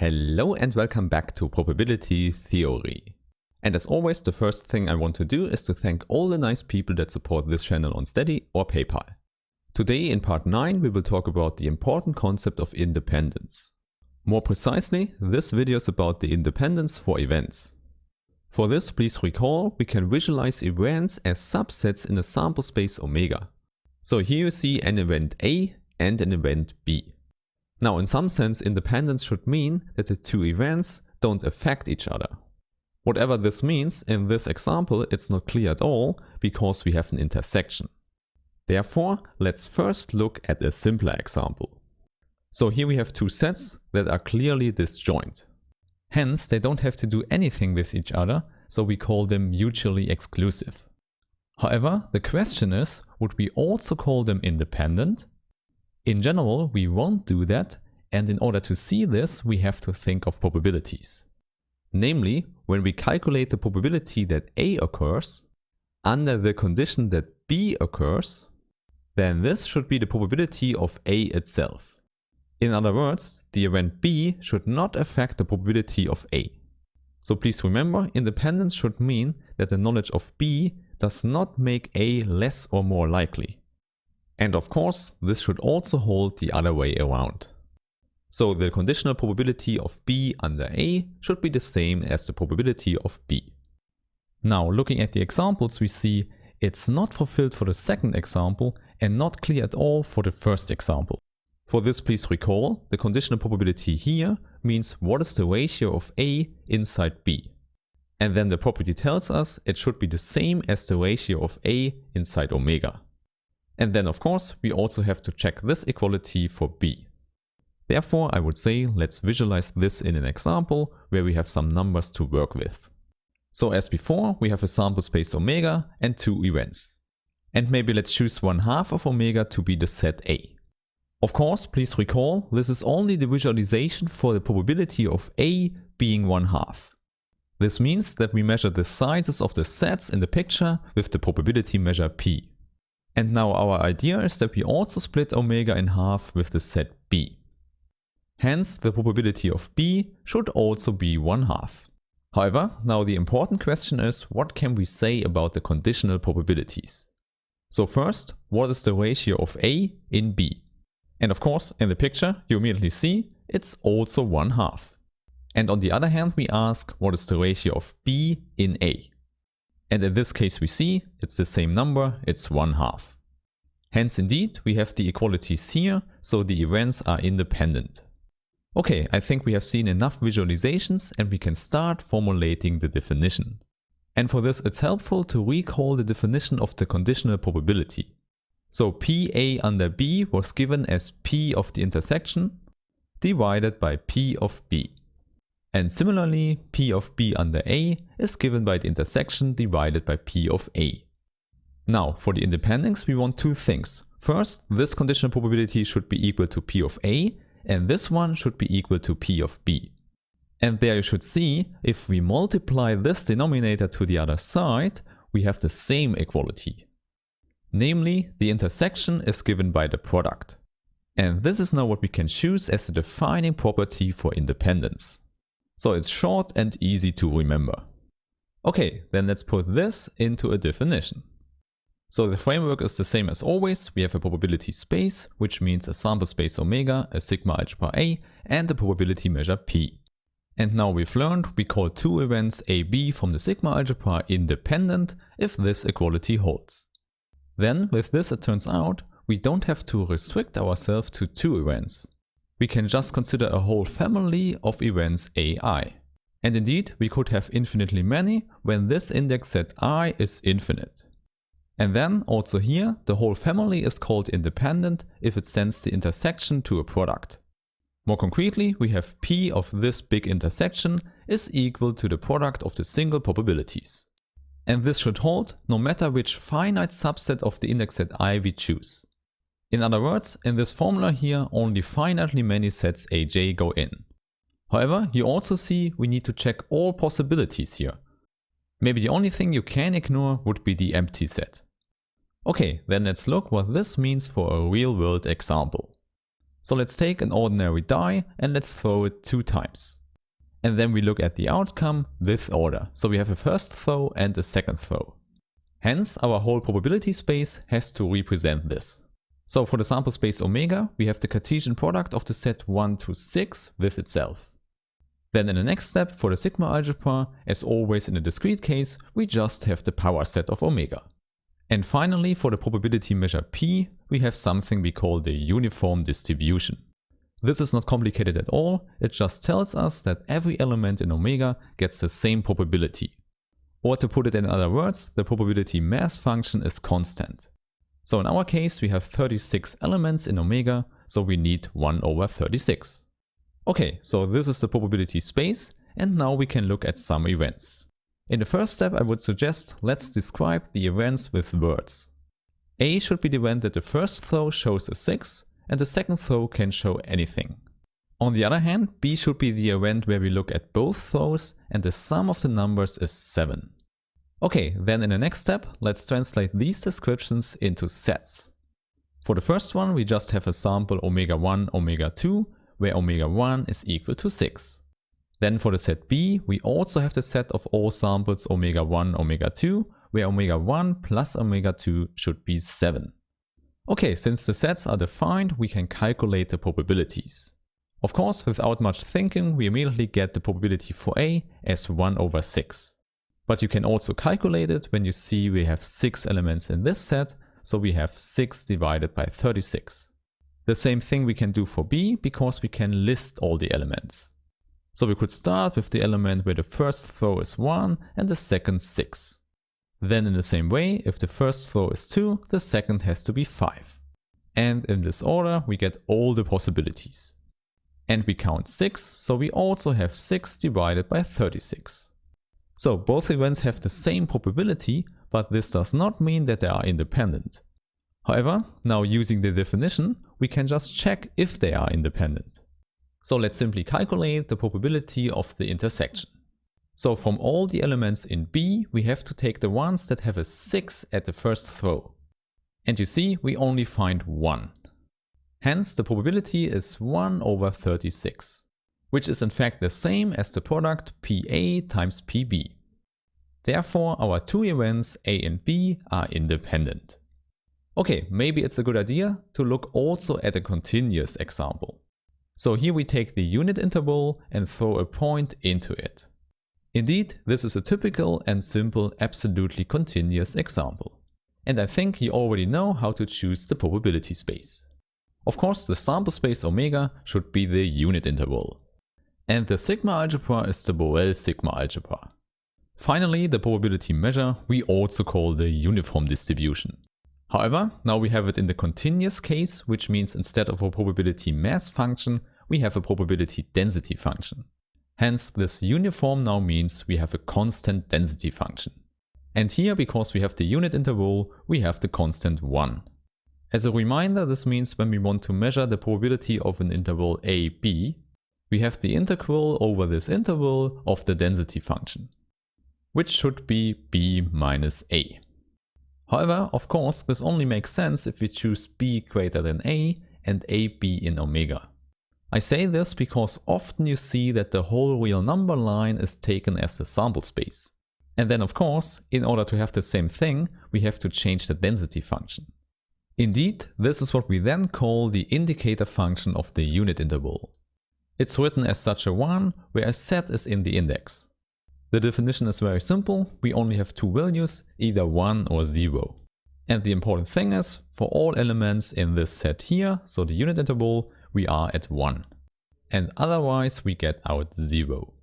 Hello and welcome back to Probability Theory. And as always, the first thing I want to do is to thank all the nice people that support this channel on Steady or PayPal. Today in part 9 we will talk about the important concept of independence. More precisely, this video is about the independence for events. For this, please recall we can visualize events as subsets in a sample space omega. So here you see an event A and an event B. Now in some sense, independence should mean that the two events don't affect each other. Whatever this means, in this example it's not clear at all because we have an intersection. Therefore, let's first look at a simpler example. So here we have two sets that are clearly disjoint. Hence, they don't have to do anything with each other, so we call them mutually exclusive. However, the question is, would we also call them independent? In general, we won't do that, and in order to see this, we have to think of probabilities. Namely, when we calculate the probability that A occurs, under the condition that B occurs, then this should be the probability of A itself. In other words, the event B should not affect the probability of A. So please remember, independence should mean that the knowledge of B does not make A less or more likely. And of course, this should also hold the other way around. So the conditional probability of B under A should be the same as the probability of B. Now, looking at the examples, we see it's not fulfilled for the second example and not clear at all for the first example. For this, please recall, the conditional probability here means what is the ratio of A inside B. And then the property tells us it should be the same as the ratio of A inside omega. And then of course, we also have to check this equality for B. Therefore, I would say let's visualize this in an example where we have some numbers to work with. So as before, we have a sample space omega and two events. And maybe let's choose 1/2 of omega to be the set A. Of course, please recall, this is only the visualization for the probability of A being 1/2. This means that we measure the sizes of the sets in the picture with the probability measure P. And now our idea is that we also split omega in half with the set B. Hence, the probability of B should also be 1/2. However, now the important question is, what can we say about the conditional probabilities? So first, what is the ratio of A in B? And of course, in the picture, you immediately see it's also 1/2. And on the other hand, we ask, what is the ratio of B in A? And in this case we see it's the same number, it's 1/2. Hence indeed we have the equalities here, so the events are independent. Okay, I think we have seen enough visualizations and we can start formulating the definition. And for this it's helpful to recall the definition of the conditional probability. So PA under B was given as P of the intersection divided by P of B. And similarly, P of B under A is given by the intersection divided by P of A. Now, for the independence, we want two things. First, this conditional probability should be equal to P of A, and this one should be equal to P of B. And there you should see, if we multiply this denominator to the other side, we have the same equality. Namely, the intersection is given by the product. And this is now what we can choose as the defining property for independence. So it's short and easy to remember. Okay, then let's put this into a definition. So the framework is the same as always. We have a probability space, which means a sample space omega, a sigma algebra A, and a probability measure P. And now we've learned we call two events AB from the sigma algebra independent if this equality holds. Then with this it turns out we don't have to restrict ourselves to two events. We can just consider a whole family of events AI. And indeed, we could have infinitely many when this index set I is infinite. And then also here, the whole family is called independent if it sends the intersection to a product. More concretely, we have P of this big intersection is equal to the product of the single probabilities. And this should hold no matter which finite subset of the index set I we choose. In other words, in this formula here, only finitely many sets Aj go in. However, you also see we need to check all possibilities here. Maybe the only thing you can ignore would be the empty set. Okay, then let's look what this means for a real-world example. So let's take an ordinary die and let's throw it 2 times. And then we look at the outcome with order. So we have a first throw and a second throw. Hence, our whole probability space has to represent this. So for the sample space omega, we have the Cartesian product of the set 1 to 6 with itself. Then in the next step, for the sigma algebra, as always in a discrete case, we just have the power set of omega. And finally, for the probability measure p, we have something we call the uniform distribution. This is not complicated at all, it just tells us that every element in omega gets the same probability. Or to put it in other words, the probability mass function is constant. So in our case we have 36 elements in omega, so we need 1 over 36. Okay, so this is the probability space, and now we can look at some events. In the first step I would suggest let's describe the events with words. A should be the event that the first throw shows a 6, and the second throw can show anything. On the other hand, B should be the event where we look at both throws and the sum of the numbers is 7. Okay, then in the next step, let's translate these descriptions into sets. For the first one, we just have a sample omega 1, omega 2, where omega 1 is equal to 6. Then for the set B, we also have the set of all samples omega 1, omega 2, where omega 1 plus omega 2 should be 7. Okay, since the sets are defined, we can calculate the probabilities. Of course, without much thinking, we immediately get the probability for A as 1 over 6. But you can also calculate it when you see we have 6 elements in this set, so we have 6 divided by 36. The same thing we can do for B, because we can list all the elements. So we could start with the element where the first throw is 1 and the second 6. Then in the same way, if the first throw is 2, the second has to be 5. And in this order we get all the possibilities. And we count 6, so we also have 6 divided by 36. So both events have the same probability, but this does not mean that they are independent. However, now using the definition, we can just check if they are independent. So let's simply calculate the probability of the intersection. So from all the elements in B, we have to take the ones that have a 6 at the first throw. And you see, we only find 1. Hence, the probability is 1 over 36, which is in fact the same as the product PA times PB. Therefore, our two events A and B are independent. Okay, maybe it's a good idea to look also at a continuous example. So here we take the unit interval and throw a point into it. Indeed, this is a typical and simple absolutely continuous example. And I think you already know how to choose the probability space. Of course, the sample space omega should be the unit interval. And the sigma algebra is the Borel sigma algebra. Finally, the probability measure we also call the uniform distribution. However, now we have it in the continuous case, which means instead of a probability mass function, we have a probability density function. Hence, this uniform now means we have a constant density function. And here, because we have the unit interval, we have the constant 1. As a reminder, this means when we want to measure the probability of an interval AB, we have the integral over this interval of the density function, which should be b minus a. However, of course, this only makes sense if we choose b greater than a and ab in omega. I say this because often you see that the whole real number line is taken as the sample space. And then of course, in order to have the same thing, we have to change the density function. Indeed, this is what we then call the indicator function of the unit interval. It's written as such a one, where a set is in the index. The definition is very simple, we only have two values, either 1 or 0. And the important thing is, for all elements in this set here, so the unit interval, we are at 1. And otherwise we get out 0.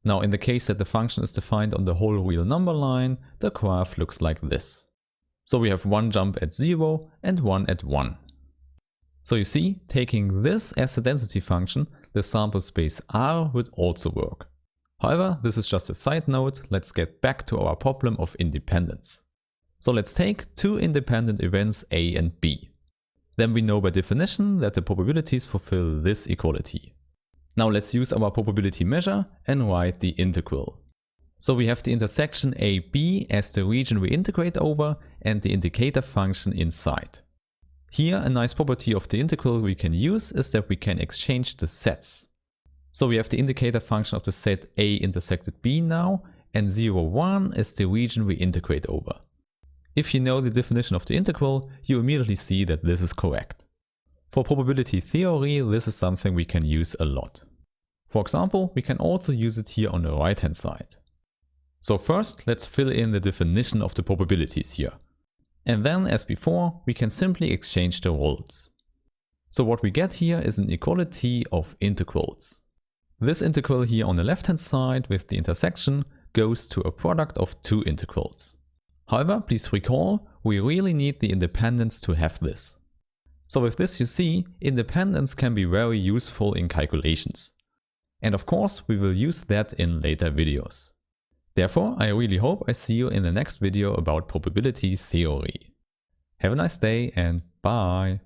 Now in the case that the function is defined on the whole real number line, the graph looks like this. So we have one jump at 0 and one at 1. So you see, taking this as a density function, the sample space R would also work. However, this is just a side note, let's get back to our problem of independence. So let's take two independent events A and B. Then we know by definition that the probabilities fulfill this equality. Now let's use our probability measure and write the integral. So we have the intersection AB as the region we integrate over and the indicator function inside. Here, a nice property of the integral we can use is that we can exchange the sets. So we have the indicator function of the set a intersected b now, and 0, 1 is the region we integrate over. If you know the definition of the integral, you immediately see that this is correct. For probability theory, this is something we can use a lot. For example, we can also use it here on the right hand side. So first, let's fill in the definition of the probabilities here. And then, as before, we can simply exchange the roles. So what we get here is an equality of integrals. This integral here on the left hand side with the intersection goes to a product of two integrals. However, please recall, we really need the independence to have this. So with this you see, independence can be very useful in calculations. And of course, we will use that in later videos. Therefore, I really hope I see you in the next video about probability theory. Have a nice day and bye!